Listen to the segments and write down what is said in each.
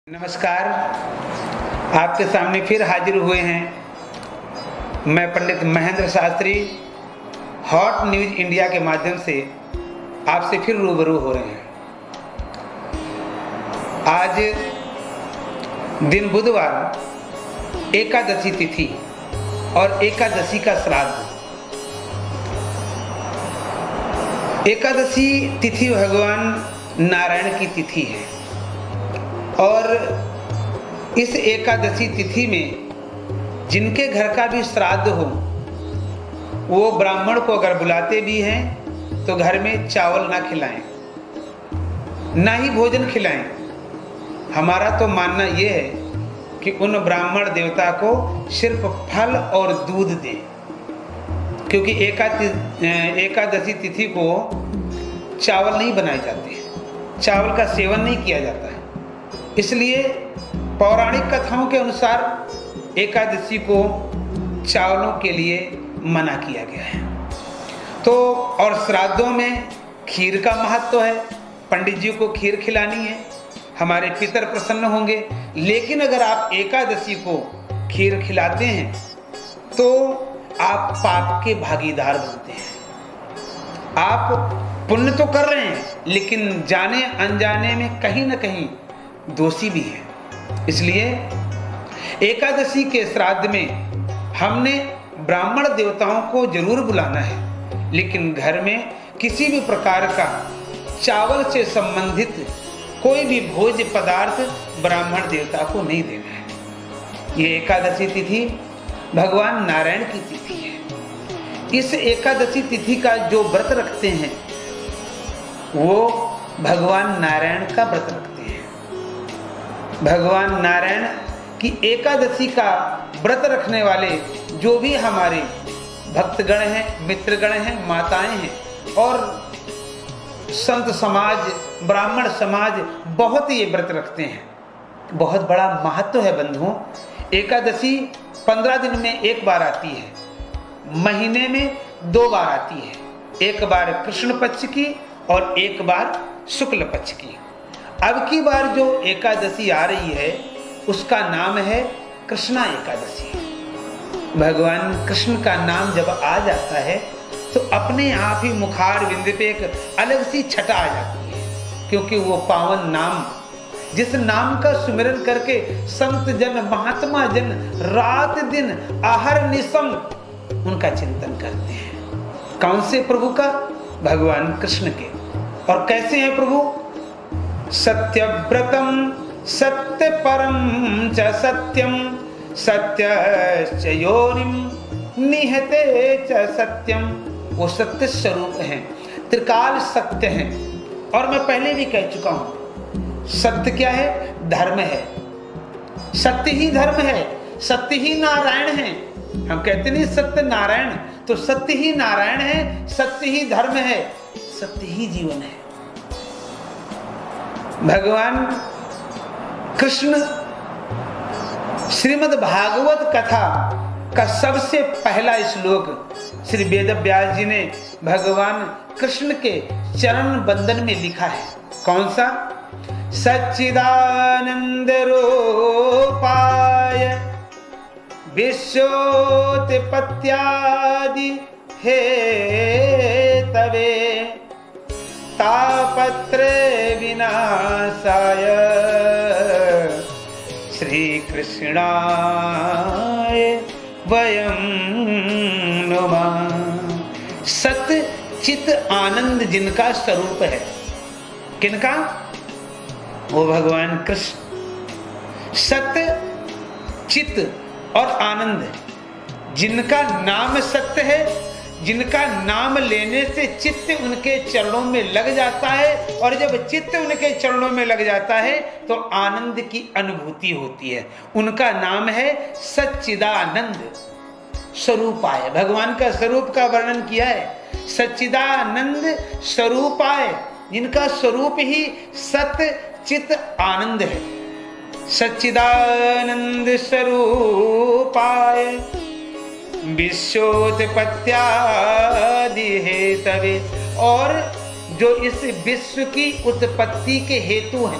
नमस्कार, आपके सामने फिर हाजिर हुए हैं। मैं Pandit Mahendra Shastri hot news India के माध्यम से आपसे फिर रूबरू हो रहे हैं। आज दिन बुधवार एकादशी तिथि और एकादशी का श्राद्ध। एकादशी तिथि भगवान नारायण की तिथि है और इस एकादशी तिथि में जिनके घर का भी श्राद्ध हो वो ब्राह्मण को अगर बुलाते भी हैं तो घर में चावल ना खिलाएं, ना ही भोजन खिलाएं। हमारा तो मानना ये है कि उन ब्राह्मण देवता को सिर्फ फल और दूध दें, क्योंकि एकादशी तिथि को चावल नहीं बनाए जाते, चावल का सेवन नहीं किया जाता है। इसलिए पौराणिक कथाओं के अनुसार एकादशी को चावलों के लिए मना किया गया है। तो और श्राद्धों में खीर का महत्व है, पंडित जी को खीर खिलानी है, हमारे पितर प्रसन्न होंगे। लेकिन अगर आप एकादशी को खीर खिलाते हैं तो आप पाप के भागीदार बनते हैं। आप पुण्य तो कर रहे हैं लेकिन जाने अनजाने में कहीं ना कहीं दोषी भी है। इसलिए एकादशी के श्राद्ध में हमने ब्राह्मण देवताओं को जरूर बुलाना है, लेकिन घर में किसी भी प्रकार का चावल से संबंधित कोई भी भोज्य पदार्थ ब्राह्मण देवता को नहीं देना है। ये एकादशी तिथि भगवान नारायण की तिथि है। इस एकादशी तिथि का जो व्रत रखते हैं वो भगवान नारायण का व्रत रखते हैं। भगवान नारायण की एकादशी का व्रत रखने वाले जो भी हमारे भक्तगण हैं, मित्रगण हैं, माताएं हैं और संत समाज, ब्राह्मण समाज बहुत ये व्रत रखते हैं। बहुत बड़ा महत्व है बंधुओं। एकादशी 15 दिन में एक बार आती है, महीने में 2 बार आती है, एक बार कृष्ण पक्ष की और एक बार शुक्ल पक्ष की। अब की बार जो एकादशी आ रही है उसका नाम है कृष्णा एकादशी। भगवान कृष्ण का नाम जब आ जाता है तो अपने आप ही मुखार बिंद पे एक अलग सी छटा आ जाती है, क्योंकि वो पावन नाम, जिस नाम का सुमिरन करके संत जन, महात्मा जन रात दिन आहर निशम उनका चिंतन करते हैं। कौन से प्रभु का? भगवान कृष्ण के। और कैसे हैं प्रभु? सत्यव्रतम सत्य परम च सत्यम सत्यश्च योनिम निहते च सत्यम। वो सत्य स्वरूप हैं, त्रिकाल सत्य हैं। और मैं पहले भी कह चुका हूं, सत्य क्या है? धर्म है। सत्य ही धर्म है, सत्य ही नारायण है। हम कहते नहीं सत्य नारायण, तो सत्य ही नारायण है, सत्य ही धर्म है, सत्य ही जीवन है। भगवान कृष्ण श्रीमद् भागवत कथा का सबसे पहला श्लोक श्री वेद व्यास जी ने भगवान कृष्ण के चरण बंदन में लिखा है। कौन सा? सच्चिदानंद रूपाय विश्वोत्पत्त्यादि हेतवे तापत्रय विनाशाय श्री कृष्णाय वयं नमः। सत्य चित आनंद जिनका स्वरूप है, किनका? वो भगवान कृष्ण। सत्य चित और आनंद, जिनका नाम सत्य है, जिनका नाम लेने से चित्त उनके चरणों में लग जाता है, और जब चित्त उनके चरणों में लग जाता है तो आनंद की अनुभूति होती है। उनका नाम है सच्चिदानंद स्वरूपाय। भगवान का स्वरूप का वर्णन किया है, सच्चिदानंद स्वरूपाय, जिनका स्वरूप ही सत्य चित आनंद है। सच्चिदानंद स्वरूपाय विश्वोत्पत्त्यादि हेतवे। और जो इस विश्व की उत्पत्ति के हेतु हैं,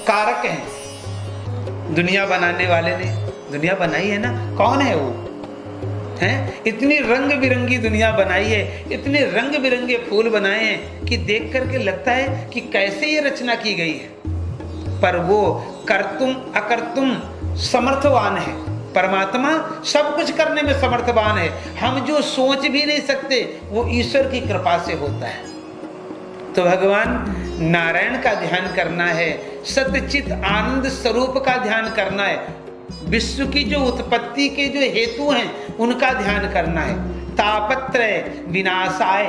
कारक हैं, दुनिया बनाने वाले ने दुनिया बनाई है ना, कौन है वो? हैं? इतनी रंग बिरंगी दुनिया बनाई है, इतने रंग बिरंगे फूल बनाए हैं कि देख करके लगता है कि कैसे ये रचना की गई है। पर वो कर्तुम अकर्तुम समर्थवान है। परमात्मा सब कुछ करने में समर्थवान है। हम जो सोच भी नहीं सकते वो ईश्वर की कृपा से होता है। तो भगवान नारायण का ध्यान करना है, सच्चित आनंद स्वरूप का ध्यान करना है, विश्व की जो उत्पत्ति के जो हेतु हैं उनका ध्यान करना है। तापत्रय विनाशाय,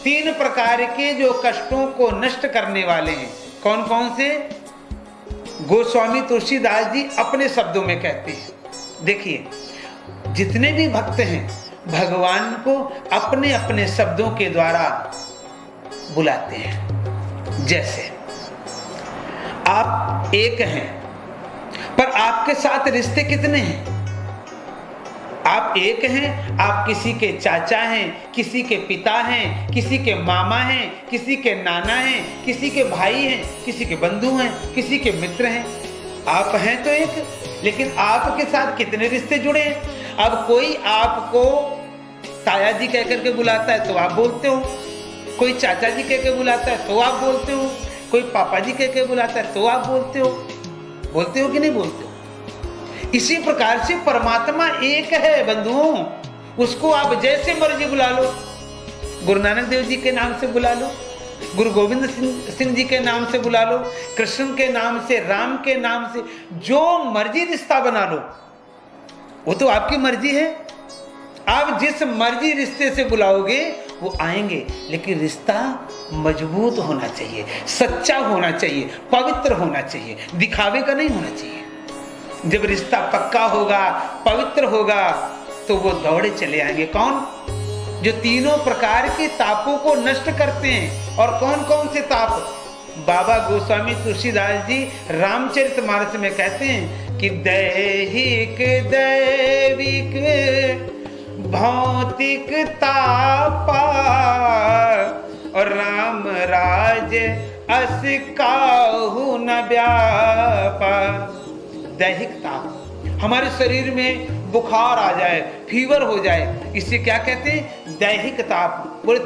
3 प्रकार के जो कष्टों को नष्ट करने वाले हैं। कौन कौन से? गोस्वामी तुलसीदास जी अपने शब्दों में कहते हैं। देखिए, जितने भी भक्त हैं भगवान को अपने अपने शब्दों के द्वारा बुलाते हैं। जैसे आप एक हैं, पर आपके साथ रिश्ते कितने हैं? आप एक हैं, आप किसी के चाचा हैं, किसी के पिता हैं, किसी के मामा हैं, किसी के नाना हैं, किसी के भाई हैं, किसी के बंधु हैं, किसी के मित्र हैं। आप हैं तो एक, लेकिन आपके साथ कितने रिश्ते जुड़े हैं? अब कोई आपको ताया जी कह करके बुलाता है तो आप बोलते हो, कोई चाचा जी कह के बुलाता है तो आप बोलते हो, कोई पापा जी कह के बुलाता है तो आप बोलते हो कि नहीं बोलते हो? इसी प्रकार से परमात्मा एक है बंधुओं, उसको आप जैसे मर्जी बुला लो। गुरु नानक देव जी के नाम से बुला लो, गुरु गोविंद सिंह जी के नाम से बुला लो, कृष्ण के नाम से, राम के नाम से, जो मर्जी रिश्ता बना लो, वो तो आपकी मर्जी है। आप जिस मर्जी रिश्ते से बुलाओगे वो आएंगे, लेकिन रिश्ता मजबूत होना चाहिए, सच्चा होना चाहिए, पवित्र होना चाहिए, दिखावे का नहीं होना चाहिए। जब रिश्ता पक्का होगा, पवित्र होगा, तो वो दौड़े चले आएंगे। कौन? जो 3 प्रकार के तापों को नष्ट करते हैं। और कौन कौन से ताप? बाबा गोस्वामी तुलसीदास जी रामचरितमानस में कहते हैं कि दैहिक दैविक भौतिक तापा और राम राज अस काहू न व्यापा। दैहिक ताप, हमारे शरीर में बुखार आ जाए, फीवर हो जाए, इससे क्या कहते हैं? दैहिक ताप। बोले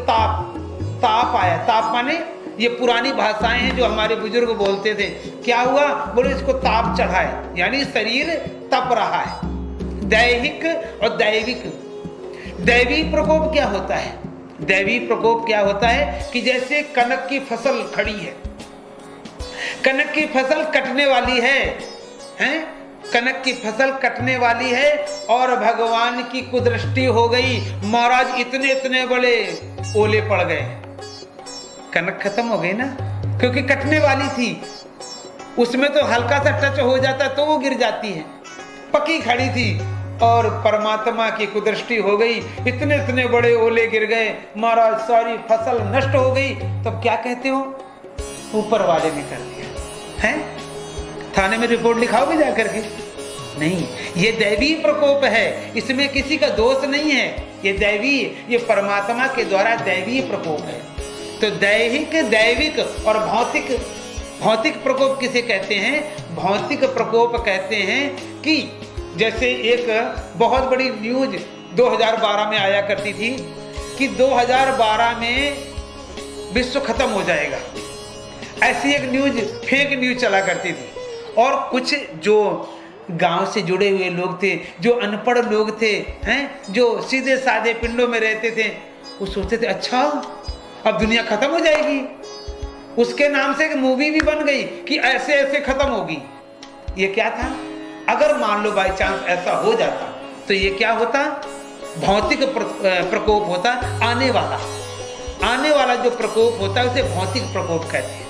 ताप आया। ताप माने ये पुरानी भाषाएं हैं जो हमारे बुजुर्ग बोलते थे। क्या हुआ? बोले इसको ताप चढ़ा है, यानी शरीर तप रहा है। दैहिक और दैविक। दैवी प्रकोप क्या होता है? दैवी प्रकोप क्या होता है कि जैसे कनक की फसल खड़ी है, कनक की फसल कटने वाली है, हैं? कनक की फसल कटने वाली है और भगवान की कुदृष्टि हो गई, महाराज इतने इतने बड़े ओले पड़ गए, कनक खत्म हो गई ना, क्योंकि कटने वाली थी। उसमें तो हल्का सा टच हो जाता तो वो गिर जाती है, पकी खड़ी थी और परमात्मा की कुदृष्टि हो गई, इतने इतने बड़े ओले गिर गए, महाराज सारी फसल नष्ट हो गई। तब क्या कहते हो? ऊपर वाले ने कर दिया है। थाने में रिपोर्ट लिखाओगे जाकर के? नहीं, ये दैवी प्रकोप है, इसमें किसी का दोष नहीं है। ये दैवी, ये परमात्मा के द्वारा दैवी प्रकोप है। तो दैहिक, दैविक और भौतिक। भौतिक प्रकोप किसे कहते हैं? भौतिक प्रकोप कहते हैं कि जैसे एक बहुत बड़ी न्यूज 2012 में आया करती थी कि 2012 में विश्व खत्म हो जाएगा, ऐसी एक न्यूज, फेक न्यूज चला करती थी। और कुछ जो गांव से जुड़े हुए लोग थे, जो अनपढ़ लोग थे, हैं, जो सीधे साधे पिंडों में रहते थे, वो सोचते थे अच्छा अब दुनिया खत्म हो जाएगी। उसके नाम से एक मूवी भी बन गई कि ऐसे ऐसे खत्म होगी। ये क्या था? अगर मान लो बाई चांस ऐसा हो जाता तो ये क्या होता? भौतिक प्रकोप होता। आने वाला जो प्रकोप होता है उसे भौतिक प्रकोप कहते हैं।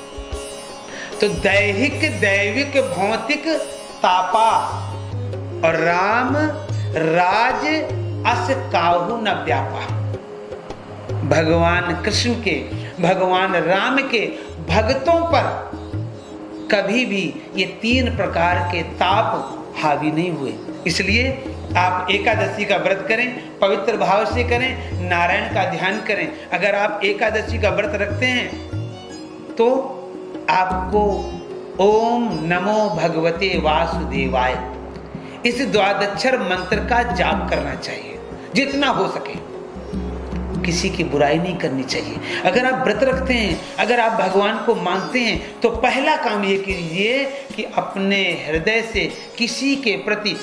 तो दैहिक, दैविक, भौतिक तापा और राम राज अस काहू न व्यापा। भगवान कृष्ण के, भगवान राम के भक्तों पर कभी भी ये 3 प्रकार के ताप हावी नहीं हुए। इसलिए आप एकादशी का व्रत करें, पवित्र भाव से करें, नारायण का ध्यान करें। अगर आप एकादशी का व्रत रखते हैं तो आपको ओम नमो भगवते वासुदेवाय, इस द्वादक्षर मंत्र का जाप करना चाहिए जितना हो सके। किसी की बुराई नहीं करनी चाहिए। अगर आप व्रत रखते हैं, अगर आप भगवान को मानते हैं, तो पहला काम ये कीजिए कि अपने हृदय से किसी के प्रति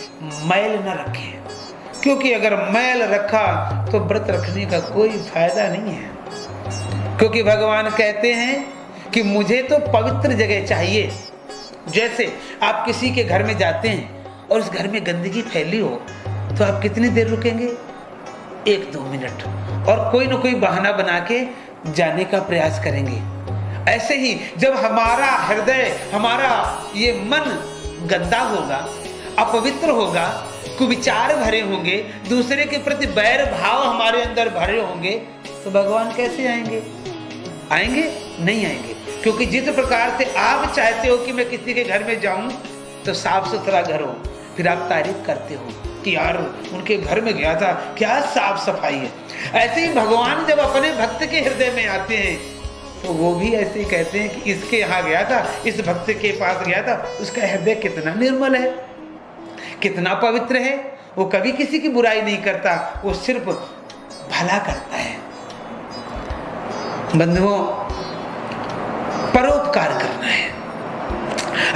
मैल न रखें, क्योंकि अगर मैल रखा तो व्रत रखने का कोई फायदा नहीं है। क्योंकि भगवान कहते हैं कि मुझे तो पवित्र जगह चाहिए। जैसे आप किसी के घर में जाते हैं और उस घर में गंदगी फैली हो, तो आप कितनी देर रुकेंगे? 1-2 मिनट, और कोई ना कोई बहाना बना के जाने का प्रयास करेंगे। ऐसे ही जब हमारा हृदय, हमारा ये मन गंदा होगा, अपवित्र होगा, कुविचार भरे होंगे, दूसरे के प्रति बैर भाव हमारे अंदर भरे होंगे, तो भगवान कैसे आएंगे? आएंगे? नहीं आएंगे। क्योंकि जिस प्रकार से आप चाहते हो कि मैं किसी के घर में जाऊं तो साफ सुथरा घर हो, फिर आप तारीफ करते हो कि यार उनके घर में गया था, क्या साफ सफाई है। ऐसे ही भगवान जब अपने भक्त के हृदय में आते हैं तो वो भी ऐसे ही कहते हैं कि इसके यहाँ गया था, इस भक्त के पास गया था, उसका हृदय कितना निर्मल है, कितना पवित्र है। वो कभी किसी की बुराई नहीं करता, वो सिर्फ भला करता है। बंधुओं, परोपकार करना है।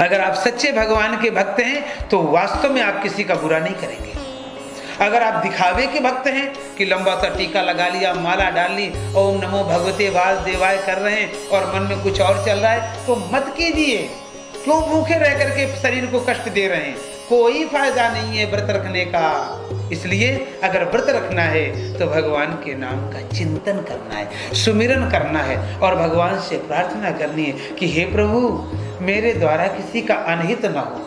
अगर आप सच्चे भगवान के भक्त हैं तो वास्तव में आप किसी का बुरा नहीं करेंगे। अगर आप दिखावे के भक्त हैं कि लंबा सा टीका लगा लिया, माला डाल ली, ओम नमो भगवते वासुदेवाय कर रहे हैं और मन में कुछ और चल रहा है, तो मत कीजिए। क्यों भूखे रह करके शरीर को कष्ट दे रहे हैं? कोई फायदा नहीं है व्रत रखने का। इसलिए अगर व्रत रखना है तो भगवान के नाम का चिंतन करना है, सुमिरन करना है और भगवान से प्रार्थना करनी है कि हे प्रभु, मेरे द्वारा किसी का अनहित न हो।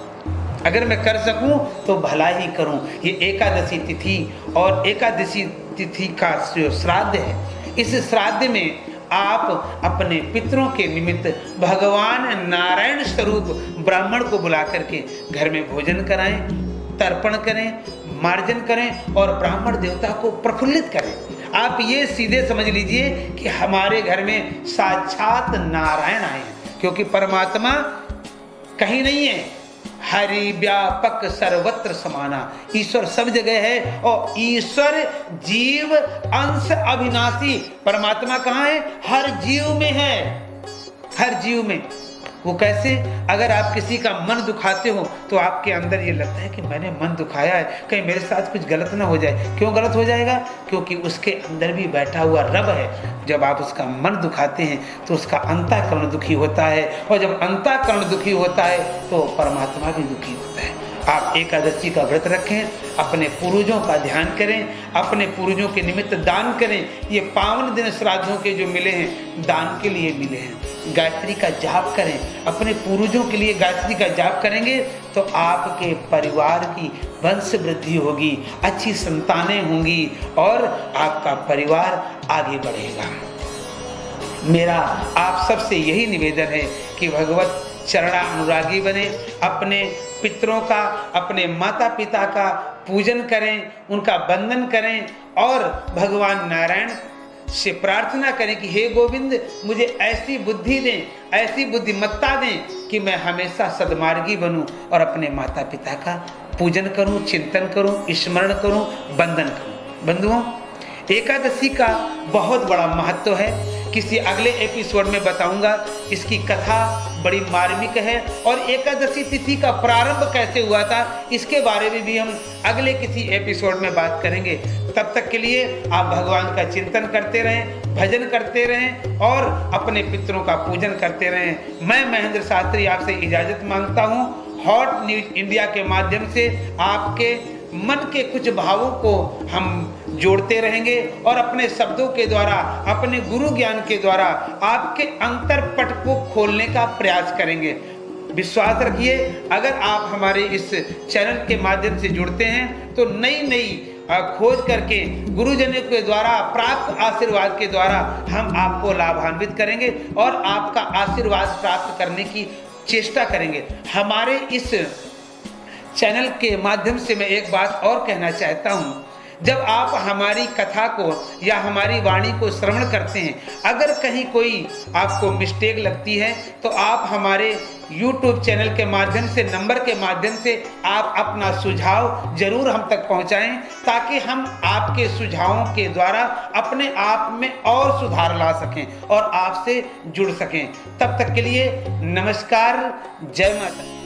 अगर मैं कर सकूं तो भला ही करूं। ये एकादशी तिथि और एकादशी तिथि का जो श्राद्ध है, इस श्राद्ध में आप अपने पितरों के निमित्त भगवान नारायण स्वरूप ब्राह्मण को बुला करके घर में भोजन कराएं, तर्पण करें, मार्जन करें और ब्राह्मण देवता को प्रफुल्लित करें। आप ये सीधे समझ लीजिए कि हमारे घर में साक्षात नारायण आए हैं, क्योंकि परमात्मा कहीं नहीं है, हरि व्यापक सर्वत्र समाना। ईश्वर सब जगह है और ईश्वर जीव अंश अविनाशी। परमात्मा कहाँ है? हर जीव में है, हर जीव में। वो कैसे? अगर आप किसी का मन दुखाते हो तो आपके अंदर ये लगता है कि मैंने मन दुखाया है, कहीं मेरे साथ कुछ गलत ना हो जाए। क्यों गलत हो जाएगा? क्योंकि उसके अंदर भी बैठा हुआ रब है। जब आप उसका मन दुखाते हैं तो उसका अंतःकरण दुखी होता है, और जब अंतःकरण दुखी होता है तो परमात्मा भी दुखी होता है। आप एकादशी का व्रत रखें, अपने पूर्वजों का ध्यान करें, अपने पूर्वजों के निमित्त दान करें। ये पावन दिन श्राद्धों के जो मिले हैं, दान के लिए मिले हैं। गायत्री का जाप करें, अपने पूर्वजों के लिए गायत्री का जाप करेंगे तो आपके परिवार की वंश वृद्धि होगी, अच्छी संतानें होंगी और आपका परिवार आगे बढ़ेगा। मेरा आप सबसे यही निवेदन है कि भगवत चरणानुरागी बने, अपने पितरों का, अपने माता पिता का पूजन करें, उनका वंदन करें और भगवान नारायण से प्रार्थना करें कि हे गोविंद, मुझे ऐसी बुद्धि दें, ऐसी बुद्धिमत्ता दें कि मैं हमेशा सद्मार्गी बनूं और अपने माता पिता का पूजन करूं, चिंतन करूं, स्मरण करूं, वंदन करूं। बंधुओं, एकादशी का बहुत बड़ा महत्व है। किसी अगले एपिसोड में बताऊंगा। इसकी कथा बड़ी मार्मिक है और एकादशी तिथि का प्रारंभ कैसे हुआ था, इसके बारे में भी हम अगले किसी एपिसोड में बात करेंगे। तब तक के लिए आप भगवान का चिंतन करते रहें, भजन करते रहें और अपने पितरों का पूजन करते रहें। मैं महेंद्र शास्त्री आपसे इजाज़त मांगता हूँ। हॉट न्यूज इंडिया के माध्यम से आपके मन के कुछ भावों को हम जोड़ते रहेंगे और अपने शब्दों के द्वारा, अपने गुरु ज्ञान के द्वारा आपके अंतरपट को खोलने का प्रयास करेंगे। विश्वास रखिए, अगर आप हमारे इस चैनल के माध्यम से जुड़ते हैं तो नई नई खोज करके गुरुजनों के द्वारा प्राप्त आशीर्वाद के द्वारा हम आपको लाभान्वित करेंगे और आपका आशीर्वाद प्राप्त करने की चेष्टा करेंगे। हमारे इस चैनल के माध्यम से मैं एक बात और कहना चाहता हूँ, जब आप हमारी कथा को या हमारी वाणी को श्रवण करते हैं, अगर कहीं कोई आपको मिस्टेक लगती है तो आप हमारे YouTube चैनल के माध्यम से, नंबर के माध्यम से आप अपना सुझाव जरूर हम तक पहुंचाएं, ताकि हम आपके सुझावों के द्वारा अपने आप में और सुधार ला सकें और आपसे जुड़ सकें। तब तक के लिए नमस्कार, जय माता।